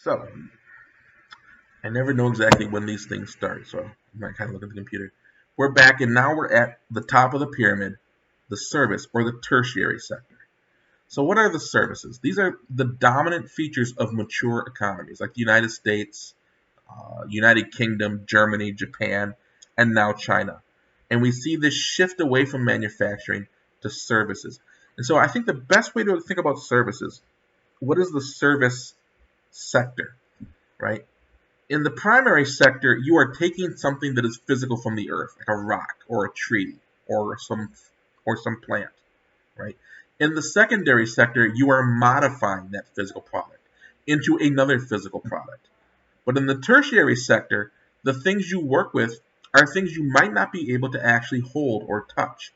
So, I never know exactly when these things start, so I might kind of look at the computer. We're back, and now we're at the top of the pyramid, the service or the tertiary sector. So, what are the services? These are the dominant features of mature economies like the United States, United Kingdom, Germany, Japan, and now China. And we see this shift away from manufacturing to services. And so, I think the best way to think about services, what is the service sector, right? In the primary sector, you are taking something that is physical from the earth, like a rock or a tree or some plant, right? In the secondary sector, you are modifying that physical product into another physical product. But in the tertiary sector, the things you work with are things you might not be able to actually hold or touch.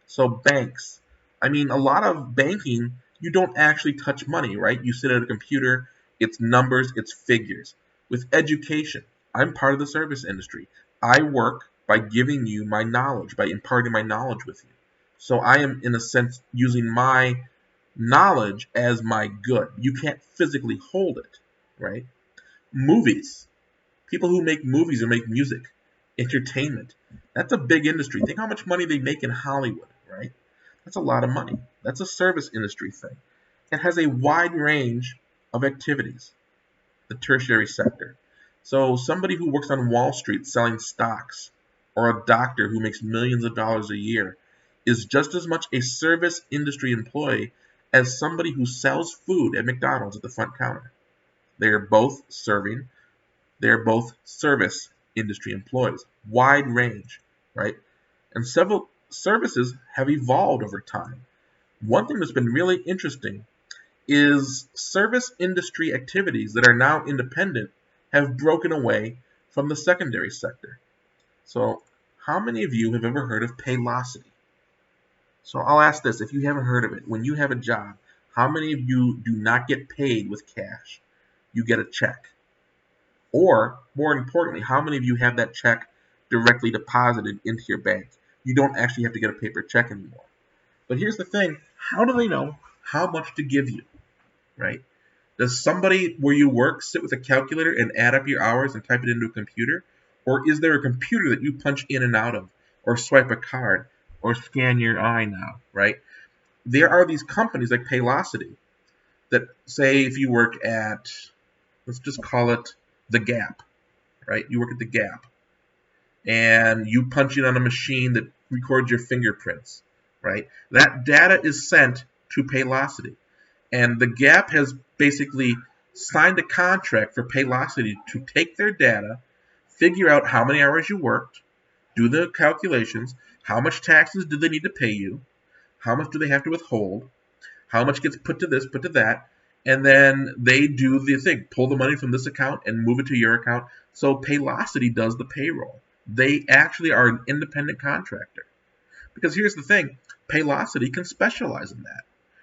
So banks, I mean, a lot of banking, you don't actually touch money, right? You sit at a computer, it's numbers, it's figures. With education, I'm part of the service industry. I work by giving you my knowledge, by imparting my knowledge with you. So I am, in a sense, using my knowledge as my good. You can't physically hold it, right? Movies, people who make movies or make music, entertainment. That's a big industry. Think how much money they make in Hollywood, right? That's a lot of money. That's a service industry thing. It has a wide range of activities, the tertiary sector. So somebody who works on Wall Street selling stocks or a doctor who makes millions of dollars a year is just as much a service industry employee as somebody who sells food at McDonald's at the front counter. They are both serving, they're both service industry employees. Wide range, right? And several services have evolved over time. One thing that's been really interesting is service industry activities that are now independent have broken away from the secondary sector. So, how many of you have ever heard of Paylocity? So, I'll ask this, if you haven't heard of it, when you have a job, how many of you do not get paid with cash? You get a check. Or, more importantly, how many of you have that check directly deposited into your bank? You don't actually have to get a paper check anymore. But here's the thing, how do they know how much to give you, right? Does somebody where you work sit with a calculator and add up your hours and type it into a computer? Or is there a computer that you punch in and out of, or swipe a card, or scan your eye now, right? There are these companies like Paylocity that say if you work at, let's just call it the Gap, right? You work at the Gap and you punch in on a machine that records your fingerprints, right? That data is sent to Paylocity. And the Gap has basically signed a contract for Paylocity to take their data, figure out how many hours you worked, do the calculations, how much taxes do they need to pay you, how much do they have to withhold, how much gets put to this, put to that, and then they do the thing, pull the money from this account and move it to your account. So Paylocity does the payroll. They actually are an independent contractor. Because here's the thing, Paylocity can specialize in that.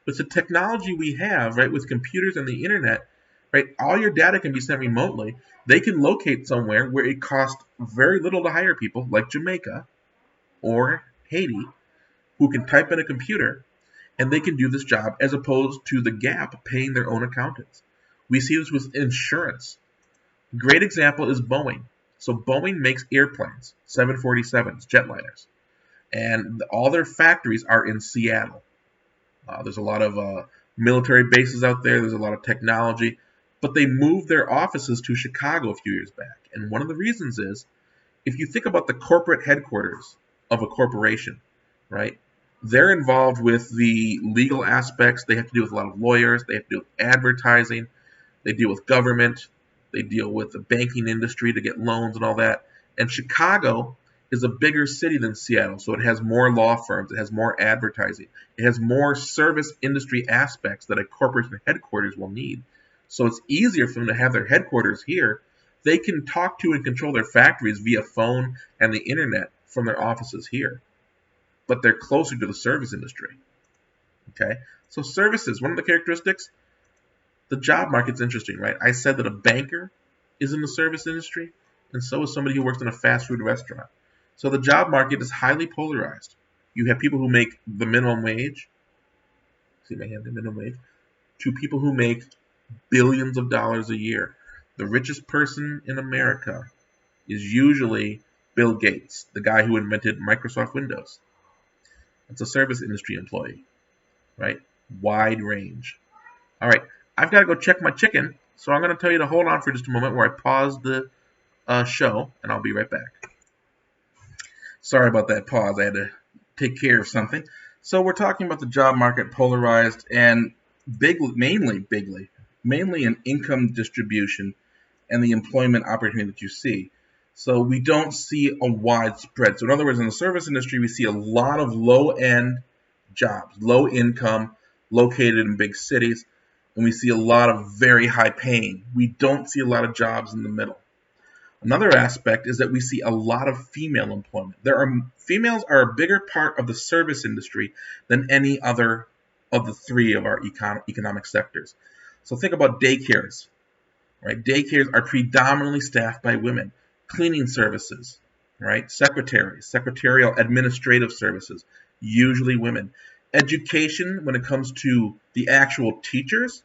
With the technology we have, right, with computers and the internet, right, all your data can be sent remotely. They can locate somewhere where it costs very little to hire people, like Jamaica or Haiti, who can type in a computer, and they can do this job as opposed to the Gap paying their own accountants. We see this with insurance. Great example is Boeing. So Boeing makes airplanes, 747s, jetliners, and all their factories are in Seattle. There's a lot of military bases out there. There's a lot of technology, but they moved their offices to Chicago a few years back. And one of the reasons is, if you think about the corporate headquarters of a corporation, right? They're involved with the legal aspects. They have to deal with a lot of lawyers. They have to deal with advertising. They deal with government. They deal with the banking industry to get loans and all that. And Chicago is a bigger city than Seattle, so it has more law firms, it has more advertising, it has more service industry aspects that a corporate headquarters will need. So it's easier for them to have their headquarters here. They can talk to and control their factories via phone and the internet from their offices here, but they're closer to the service industry. Okay, so services, one of the characteristics, the job market's interesting, right? I said that a banker is in the service industry, and so is somebody who works in a fast food restaurant. So the job market is highly polarized. You have people who make the minimum wage, see my hand, the minimum wage, to people who make billions of dollars a year. The richest person in America is usually Bill Gates, the guy who invented Microsoft Windows. It's a service industry employee, right? Wide range. All right, I've got to go check my chicken, so I'm going to tell you to hold on for just a moment where I pause the show, and I'll be right back. Sorry about that pause. I had to take care of something. So we're talking about the job market polarized and mainly in income distribution and the employment opportunity that you see. So we don't see a widespread. So in other words, in the service industry, we see a lot of low-end jobs, low income, located in big cities, and we see a lot of very high paying. We don't see a lot of jobs in the middle. Another aspect is that we see a lot of female employment. Females are a bigger part of the service industry than any other of the three of our economic sectors. So think about daycares, right? Daycares are predominantly staffed by women. Cleaning services, right? Secretaries, secretarial administrative services, usually women. Education, when it comes to the actual teachers,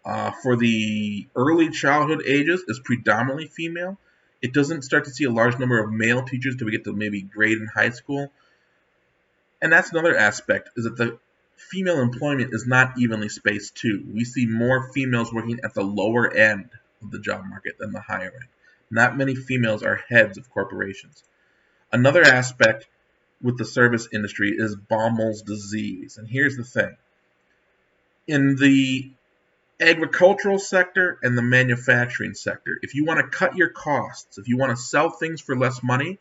for the early childhood ages, is predominantly female. It doesn't start to see a large number of male teachers until we get to maybe grade in high school. And that's another aspect, is that the female employment is not evenly spaced too. We see more females working at the lower end of the job market than the higher end. Not many females are heads of corporations. Another aspect with the service industry is Baumol's disease. And here's the thing. In the agricultural sector and the manufacturing sector, if you want to cut your costs, if you want to sell things for less money,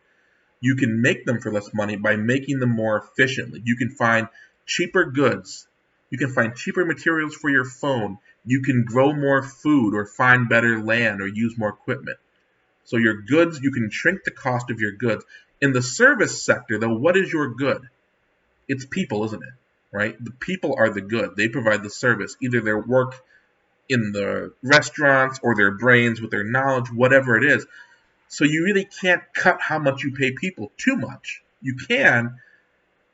you can make them for less money by making them more efficiently. You can find cheaper goods. You can find cheaper materials for your phone. You can grow more food or find better land or use more equipment. So your goods, you can shrink the cost of your goods. In the service sector, though, what is your good? It's people, isn't it? Right? The people are the good. They provide the service, either their work in the restaurants or their brains with their knowledge, whatever it is. So you really can't cut how much you pay people too much. You can,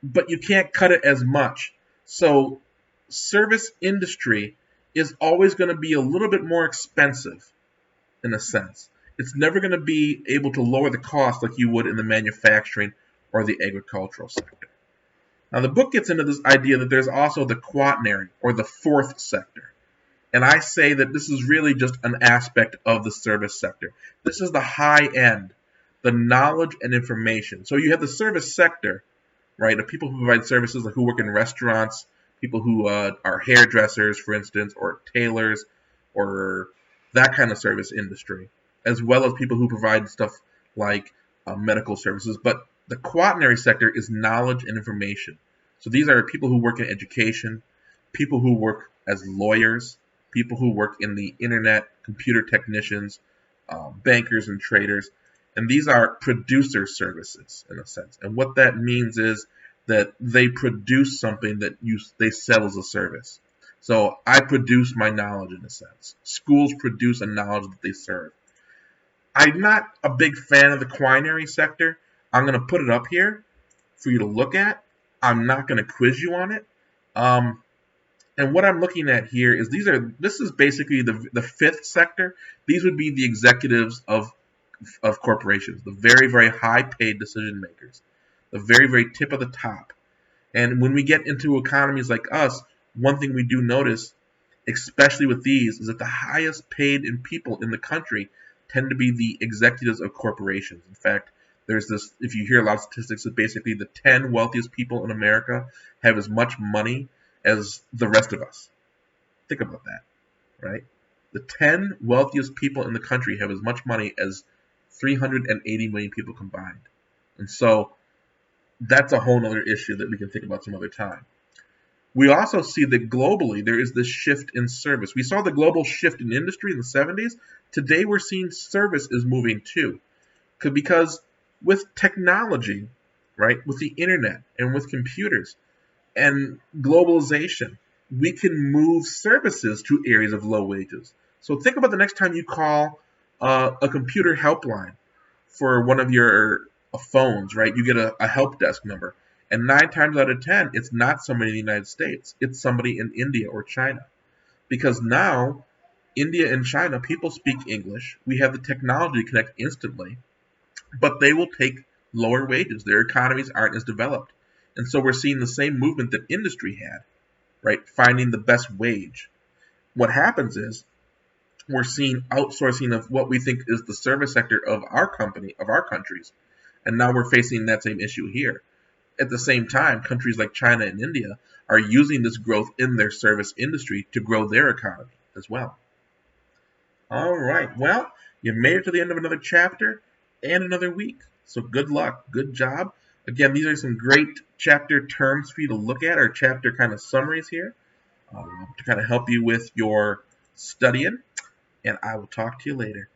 but you can't cut it as much. So service industry is always going to be a little bit more expensive in a sense. It's never going to be able to lower the cost like you would in the manufacturing or the agricultural sector. Now the book gets into this idea that there's also the quaternary or the fourth sector. And I say that this is really just an aspect of the service sector. This is the high end, the knowledge and information. So you have the service sector, right, of people who provide services, like who work in restaurants, people who are hairdressers, for instance, or tailors, or that kind of service industry, as well as people who provide stuff like medical services. But the quaternary sector is knowledge and information. So these are people who work in education, people who work as lawyers, people who work in the internet, computer technicians, bankers and traders. And these are producer services in a sense. And what that means is that they produce something that they sell as a service. So I produce my knowledge in a sense. Schools produce a knowledge that they serve. I'm not a big fan of the quinary sector. I'm going to put it up here for you to look at. I'm not going to quiz you on it. And what I'm looking at here is this is basically the fifth sector. These would be the executives of corporations, the very, very high paid decision makers, the very, very tip of the top. And when we get into economies like us, one thing we do notice, especially with these, is that the highest paid people in the country tend to be the executives of corporations. In fact, there's this, if you hear a lot of statistics, that basically the 10 wealthiest people in America have as much money as the rest of us. Think about that, right? The 10 wealthiest people in the country have as much money as 380 million people combined. And so that's a whole other issue that we can think about some other time. We also see that globally there is this shift in service. We saw the global shift in industry in the 70s. Today we're seeing service is moving too. Because with technology, right, with the internet and with computers and globalization, we can move services to areas of low wages. So think about the next time you call a computer helpline for one of your phones, right? You get a help desk number. And 9 times out of 10, it's not somebody in the United States. It's somebody in India or China. Because now India and China, people speak English. We have the technology to connect instantly, but they will take lower wages. Their economies aren't as developed. And so we're seeing the same movement that industry had, right? Finding the best wage. What happens is we're seeing outsourcing of what we think is the service sector of our company, of our countries. And now we're facing that same issue here. At the same time, countries like China and India are using this growth in their service industry to grow their economy as well. All right. Well, you made it to the end of another chapter and another week. So good luck. Good job. Again, these are some great chapter terms for you to look at, or chapter kind of summaries here, to kind of help you with your studying. And I will talk to you later.